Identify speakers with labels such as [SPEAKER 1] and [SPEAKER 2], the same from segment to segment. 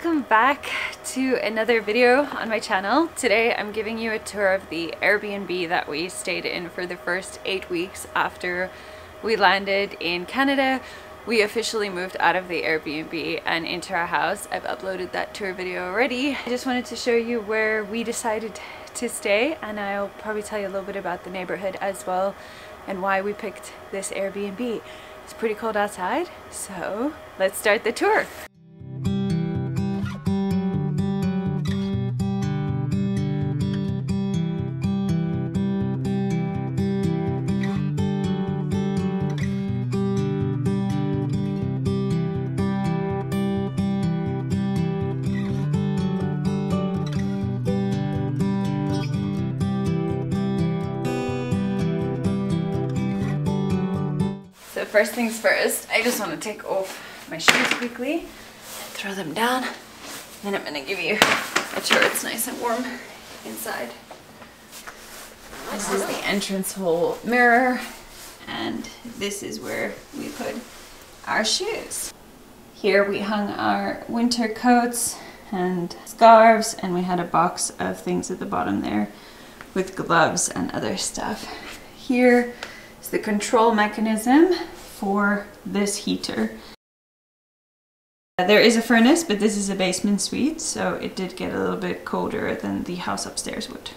[SPEAKER 1] Welcome back to another video on my channel. Today I'm giving you a tour of the Airbnb that we stayed in for the first 8 weeks after we landed in Canada. We officially moved out of the Airbnb and into our house. I've uploaded that tour video already. I just wanted to show you where we decided to stay, and I'll probably tell you a little bit about the neighborhood as well and why we picked this Airbnb. It's pretty cold outside, so let's start the tour. So first things first, I just want to take off my shoes quickly, throw them down, then I'm going to give you a tour. It's nice and warm inside. This is the entrance hall mirror, and this is where we put our shoes. Here we hung our winter coats and scarves, and we had a box of things at the bottom there with gloves and other stuff. Here is the control mechanism for this heater. There is a furnace, but this is a basement suite, so it did get a little bit colder than the house upstairs would.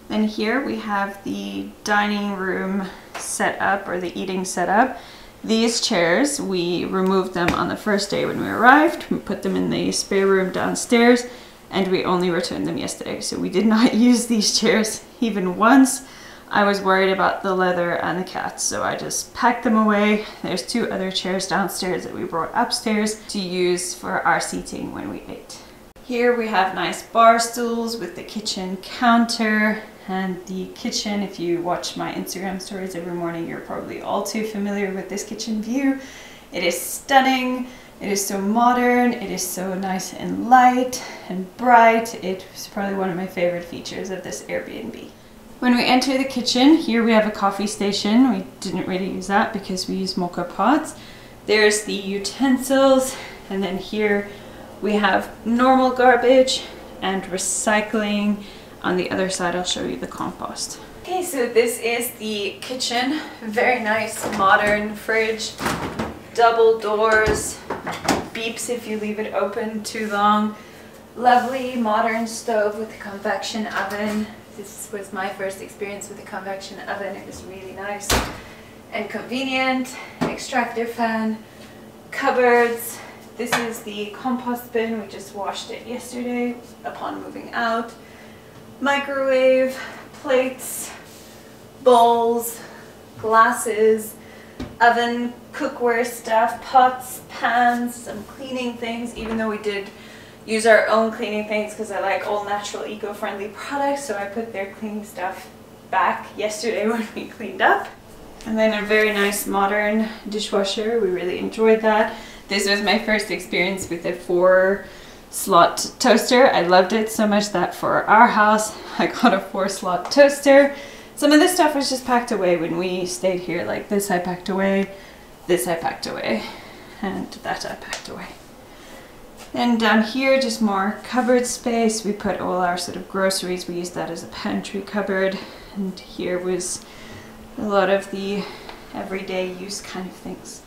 [SPEAKER 1] Then here we have the dining room setup, or the eating setup. These chairs, we removed them on the first day when we arrived. We put them in the spare room downstairs, and we only returned them yesterday. So we did not use these chairs even once. I was worried about the leather and the cats, so I just packed them away. There's 2 other chairs downstairs that we brought upstairs to use for our seating when we ate. Here we have nice bar stools with the kitchen counter, and the kitchen, if you watch my Instagram stories every morning, you're probably all too familiar with this kitchen view. It is stunning. It is so modern. It is so nice and light and bright. It was probably one of my favorite features of this Airbnb. When we enter the kitchen, here we have a coffee station. We didn't really use that because we use mocha pots. There's the utensils, and then here we have normal garbage and recycling. On the other side, I'll show you the compost. Okay, so this is the kitchen. Very nice, modern fridge, double doors, beeps if you leave it open too long. Lovely modern stove with a convection oven. This was my first experience with a convection oven. It was really nice and convenient. Extractor fan, cupboards. This is the compost bin. We just washed it yesterday upon moving out. Microwave, plates, bowls, glasses, oven, cookware stuff, pots, pans, some cleaning things, even though we did use our own cleaning things because I like all natural eco-friendly products, so I put their cleaning stuff back yesterday when we cleaned up. And then a very nice modern dishwasher. We really enjoyed that. This was my first experience with a 4-slot toaster. I loved it so much that for our house I got a 4-slot toaster. Some of this stuff was just packed away when we stayed here, like this I packed away, this I packed away, and that I packed away. And down here, just more cupboard space. We put all our sort of groceries. We used that as a pantry cupboard. And here was a lot of the everyday use kind of things.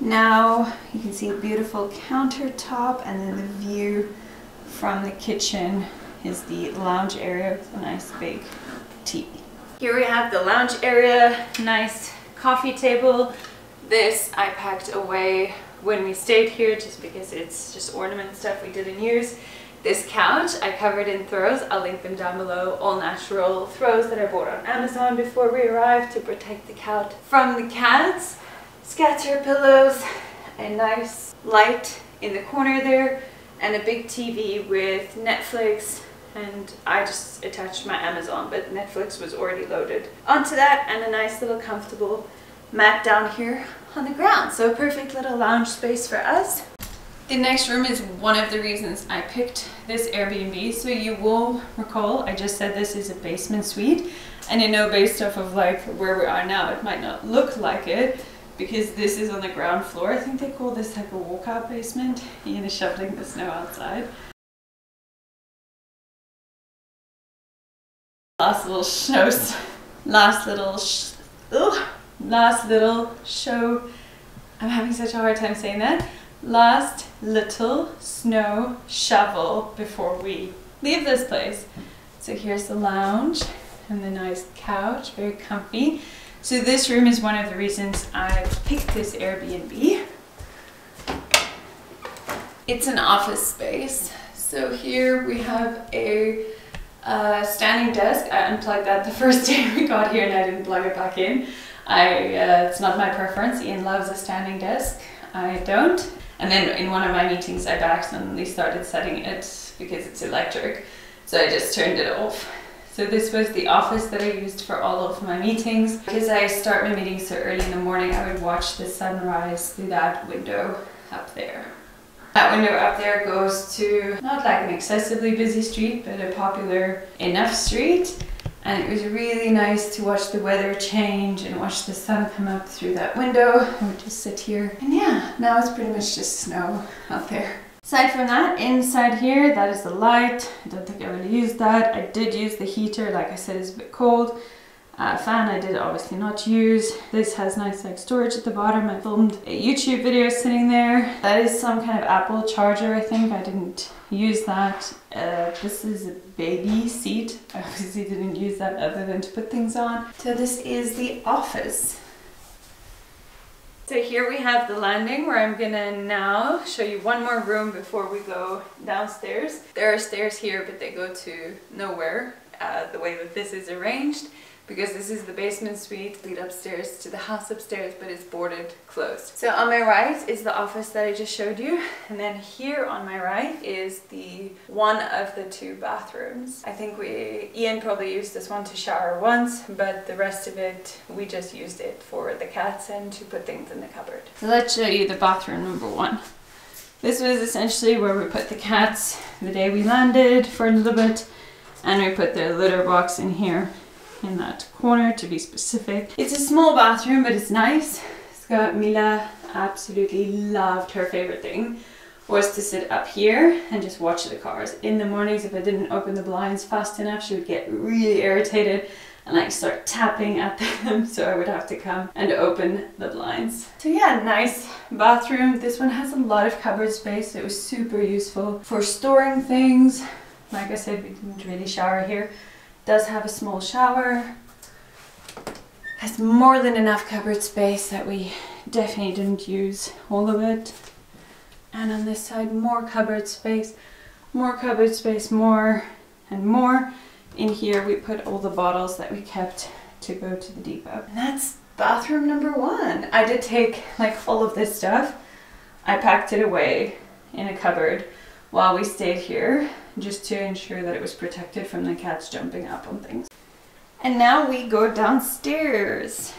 [SPEAKER 1] Now you can see a beautiful countertop, and then the view from the kitchen is the lounge area with a nice big TV. Here we have the lounge area, nice coffee table. This I packed away when we stayed here just because it's just ornament stuff we didn't use. This couch I covered in throws. I'll link them down below. All natural throws that I bought on Amazon before we arrived to protect the couch from the cats. Scatter pillows, a nice light in the corner there, and a big TV with Netflix, and I just attached my Amazon, but Netflix was already loaded onto that, and a nice little comfortable mat down here on the ground. So a perfect little lounge space for us. The next room is one of the reasons I picked this Airbnb. So you will recall I just said this is a basement suite, and I know based off of like where we are now it might not look like it, because this is on the ground floor. I think they call this like a walkout basement. Ian is shoveling the snow outside. Last little show. I'm having such a hard time saying that. Last little snow shovel before we leave this place. So here's the lounge and the nice couch, very comfy. So this room is one of the reasons I picked this Airbnb. It's an office space. So here we have a standing desk. I unplugged that the first day we got here and I didn't plug it back in. It's not my preference. Ian loves a standing desk. I don't. And then in one of my meetings I accidentally started setting it because it's electric. So I just turned it off. So this was the office that I used for all of my meetings. Because I start my meetings so early in the morning, I would watch the sunrise through that window up there. That window up there goes to not like an excessively busy street, but a popular enough street. And it was really nice to watch the weather change and watch the sun come up through that window. I would just sit here. And yeah, now it's pretty much just snow out there. Aside from that, inside here, that is the light. I don't think I really used that. I did use the heater, like I said, it's a bit cold. Fan I did obviously not use. This has nice like storage at the bottom. I filmed a YouTube video sitting there. That is some kind of Apple charger, I think. I didn't use that. This is a baby seat. I obviously didn't use that other than to put things on. So this is the office. So here we have the landing where I'm gonna now show you one more room before we go downstairs. There are stairs here, but they go to nowhere, the way that this is arranged, because this is the basement suite, lead upstairs to the house upstairs, but it's boarded closed. So on my right is the office that I just showed you, and then here on my right is the one of the two bathrooms. I think Ian probably used this one to shower once, but the rest of it, we just used it for the cats and to put things in the cupboard. So let's show you the bathroom number one. This was essentially where we put the cats the day we landed for a little bit, and we put the litter box in here, in that corner to be specific. It's a small bathroom, but it's nice. Mila absolutely loved, her favorite thing was to sit up here and just watch the cars. In the mornings, if I didn't open the blinds fast enough, she would get really irritated and like start tapping at them, so I would have to come and open the blinds. So yeah, nice bathroom. This one has a lot of cupboard space, so it was super useful for storing things. Like I said, we didn't really shower here. Does have a small shower, has more than enough cupboard space that we definitely didn't use all of it. And on this side, more cupboard space, more and more. In here we put all the bottles that we kept to go to the depot. And that's bathroom number one. I did take like all of this stuff, I packed it away in a cupboard while we stayed here, just to ensure that it was protected from the cats jumping up on things. And now we go downstairs.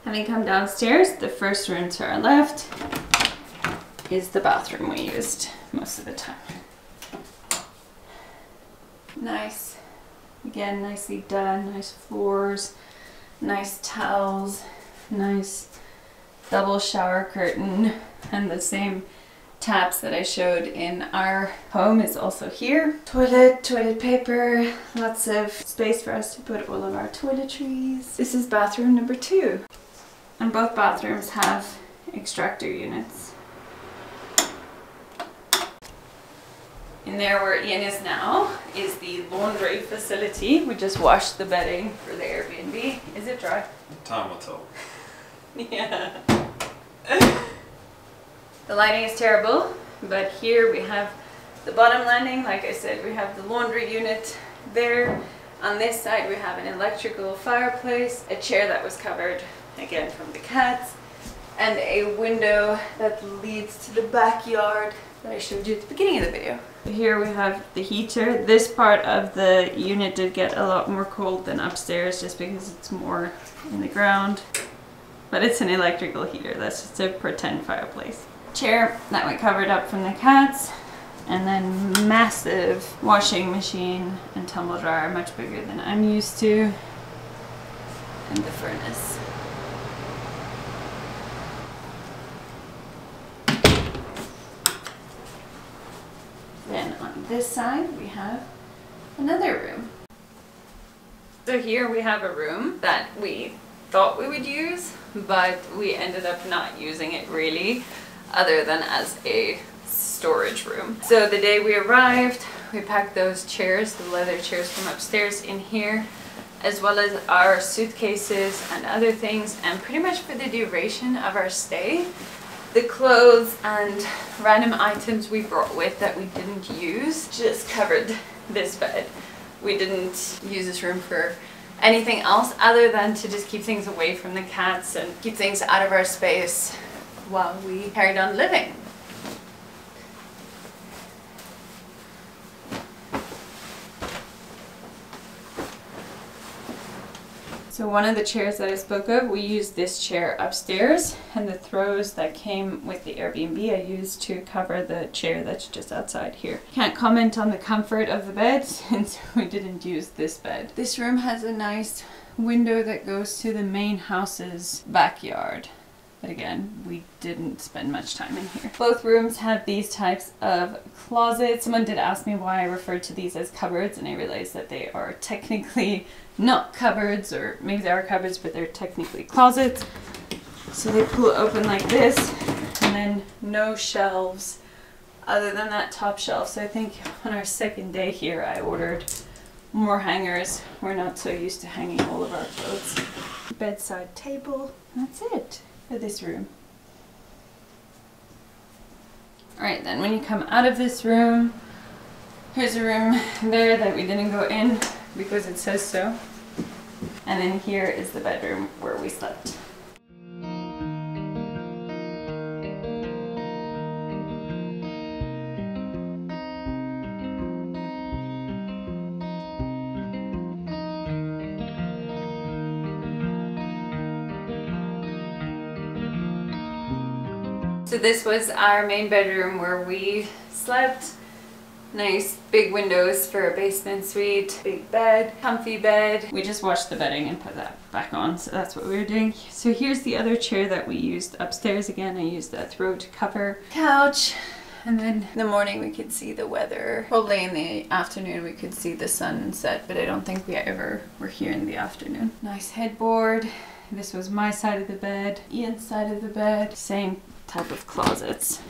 [SPEAKER 1] Having come downstairs, the first room to our left is the bathroom we used most of the time. Nice. Again, nicely done, nice floors, nice towels, nice double shower curtain, and the same taps that I showed in our home is also here. Toilet paper, lots of space for us to put all of our toiletries. This is bathroom number two. And both bathrooms have extractor units. In there where Ian is now is the laundry facility. We just washed the bedding for the Airbnb. Is it dry?
[SPEAKER 2] Time will tell.
[SPEAKER 1] Yeah. The lighting is terrible, but here we have the bottom landing. Like I said, we have the laundry unit there. On this side we have an electrical fireplace, a chair that was covered again from the cats, and a window that leads to the backyard that I showed you at the beginning of the video. Here we have the heater. This part of the unit did get a lot more cold than upstairs just because it's more in the ground, but it's an electrical heater. That's just a pretend fireplace. Chair that we covered up from the cats, and then massive washing machine and tumble dryer, much bigger than I'm used to, and the furnace. on this side we have another room. So here we have a room that we thought we would use, but we ended up not using it really, other than as a storage room. So the day we arrived, we packed those chairs, the leather chairs from upstairs, in here, as well as our suitcases and other things, and pretty much for the duration of our stay, the clothes and random items we brought with that we didn't use just covered this bed. We didn't use this room for anything else other than to just keep things away from the cats and keep things out of our space while we carried on living. So one of the chairs that I spoke of, we used this chair upstairs, and the throws that came with the Airbnb I used to cover the chair that's just outside here. Can't comment on the comfort of the bed since we didn't use this bed. This room has a nice window that goes to the main house's backyard. But again, we didn't spend much time in here. Both rooms have these types of closets. Someone did ask me why I referred to these as cupboards, and I realized that they are technically not cupboards, or maybe they are cupboards, but they're technically closets. So they pull open like this, and then no shelves other than that top shelf. So I think on our second day here, I ordered more hangers. We're not so used to hanging all of our clothes. Bedside table, that's it for this room. Alright, then when you come out of this room, here's a room there that we didn't go in because it says so. And then here is the bedroom where we slept. So this was our main bedroom where we slept. Nice big windows for a basement suite, big bed, comfy bed. We just washed the bedding and put that back on, so that's what we were doing. So here's the other chair that we used upstairs. Again, I used that throw to cover. Couch. And then in the morning we could see the weather. Probably in the afternoon we could see the sunset, but I don't think we ever were here in the afternoon. Nice headboard. This was my side of the bed, Ian's side of the bed. Same type of closets.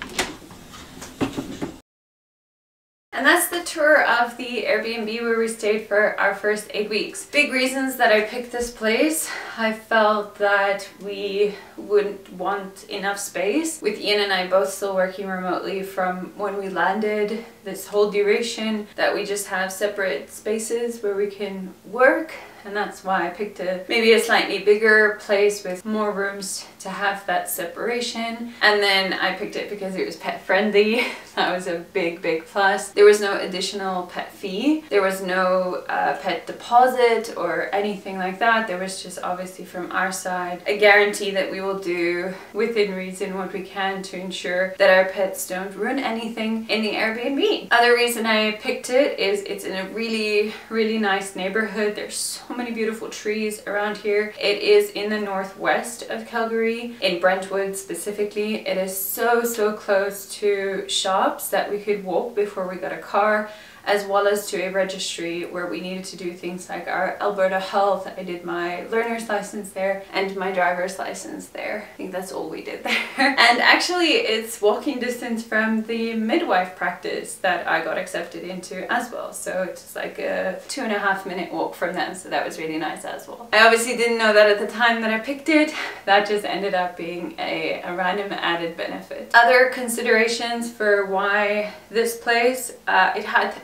[SPEAKER 1] And that's the tour of the Airbnb where we stayed for our first 8 weeks. Big reasons that I picked this place. I felt that we wouldn't want enough space. With Ian and I both still working remotely from when we landed, this whole duration, that we just have separate spaces where we can work. And that's why I picked maybe a slightly bigger place with more rooms to have that separation. And then I picked it because it was pet friendly. That was a big, big plus. There was no additional pet fee. There was no pet deposit or anything like that. There was just obviously from our side a guarantee that we will do within reason what we can to ensure that our pets don't ruin anything in the Airbnb. Other reason I picked it is it's in a really, really nice neighborhood. There's so many beautiful trees around here. It is in the northwest of Calgary, in Brentwood specifically. It is so close to shops that we could walk before we got a car, as well as to a registry where we needed to do things like our Alberta Health. I did my learner's license there and my driver's license there. I think that's all we did there. And actually it's walking distance from the midwife practice that I got accepted into as well. So it's like a 2.5 minute walk from them. So that was really nice as well. I obviously didn't know that at the time that I picked it. That just ended up being a random added benefit. Other considerations for why this place,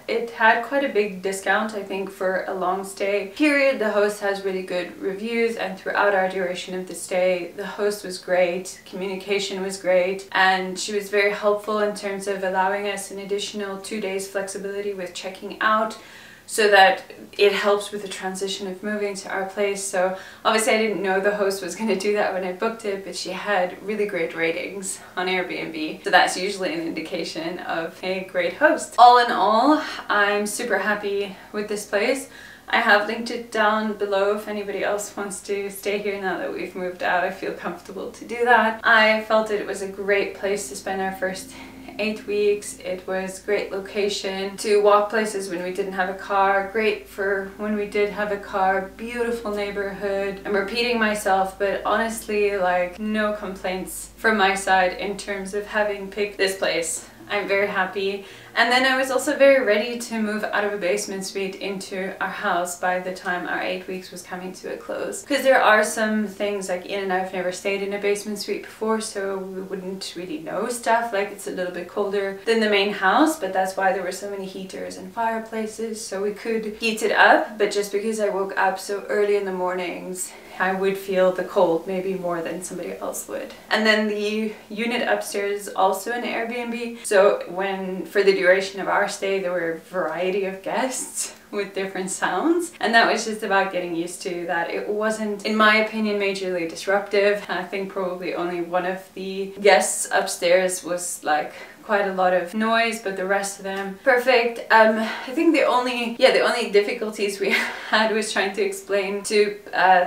[SPEAKER 1] it had quite a big discount, I think, for a long stay period. The host has really good reviews, and throughout our duration of the stay, the host was great, communication was great, and she was very helpful in terms of allowing us an additional 2 days flexibility with checking out, so that it helps with the transition of moving to our place. So obviously I didn't know the host was going to do that when I booked it, but she had really great ratings on Airbnb. So that's usually an indication of a great host. All in all, I'm super happy with this place. I have linked it down below if anybody else wants to stay here now that we've moved out. I feel comfortable to do that. I felt it was a great place to spend our first 8 weeks. It was great location to walk places when we didn't have a car, great for when we did have a car, beautiful neighborhood. I'm repeating myself, but honestly, like, no complaints from my side in terms of having picked this place. I'm very happy. And then I was also very ready to move out of a basement suite into our house by the time our 8 weeks was coming to a close. Because there are some things, like Ian and I have never stayed in a basement suite before, so we wouldn't really know stuff. Like, it's a little bit colder than the main house, but that's why there were so many heaters and fireplaces, so we could heat it up. But just because I woke up so early in the mornings, I would feel the cold maybe more than somebody else would. And then the unit upstairs is also an Airbnb. So for the duration of our stay, there were a variety of guests with different sounds. And that was just about getting used to that. It wasn't, in my opinion, majorly disruptive. I think probably only one of the guests upstairs was like quite a lot of noise, but the rest of them perfect. I think the only difficulties we had was trying to explain to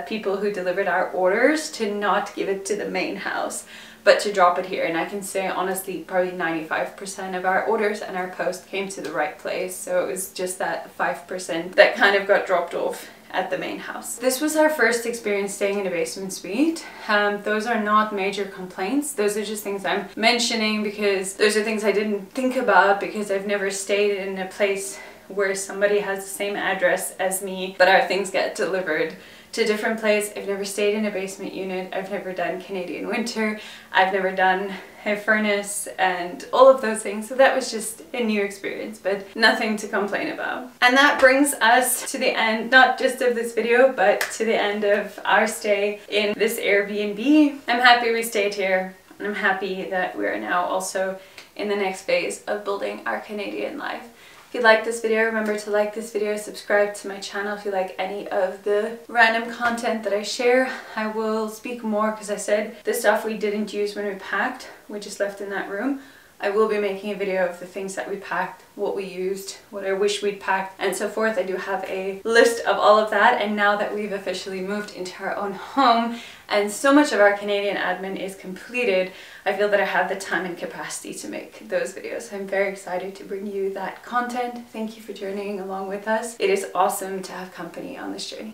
[SPEAKER 1] people who delivered our orders to not give it to the main house, but to drop it here. And I can say honestly, probably 95% of our orders and our post came to the right place. So it was just that 5% that kind of got dropped off at the main house. This was our first experience staying in a basement suite. Those are not major complaints. Those are just things I'm mentioning because those are things I didn't think about because I've never stayed in a place where somebody has the same address as me, but our things get delivered to a different place. I've never stayed in a basement unit. I've never done Canadian winter. I've never done a furnace and all of those things. So that was just a new experience, but nothing to complain about. And that brings us to the end, not just of this video, but to the end of our stay in this Airbnb. I'm happy we stayed here, and I'm happy that we're now also in the next phase of building our Canadian life. If you like this video, remember to like this video, subscribe to my channel if you like any of the random content that I share. I will speak more because I said the stuff we didn't use when we packed, we just left in that room. I will be making a video of the things that we packed, what we used, what I wish we'd packed, and so forth. I do have a list of all of that, and now that we've officially moved into our own home and so much of our Canadian admin is completed, I feel that I have the time and capacity to make those videos. I'm very excited to bring you that content. Thank you for journeying along with us. It is awesome to have company on this journey.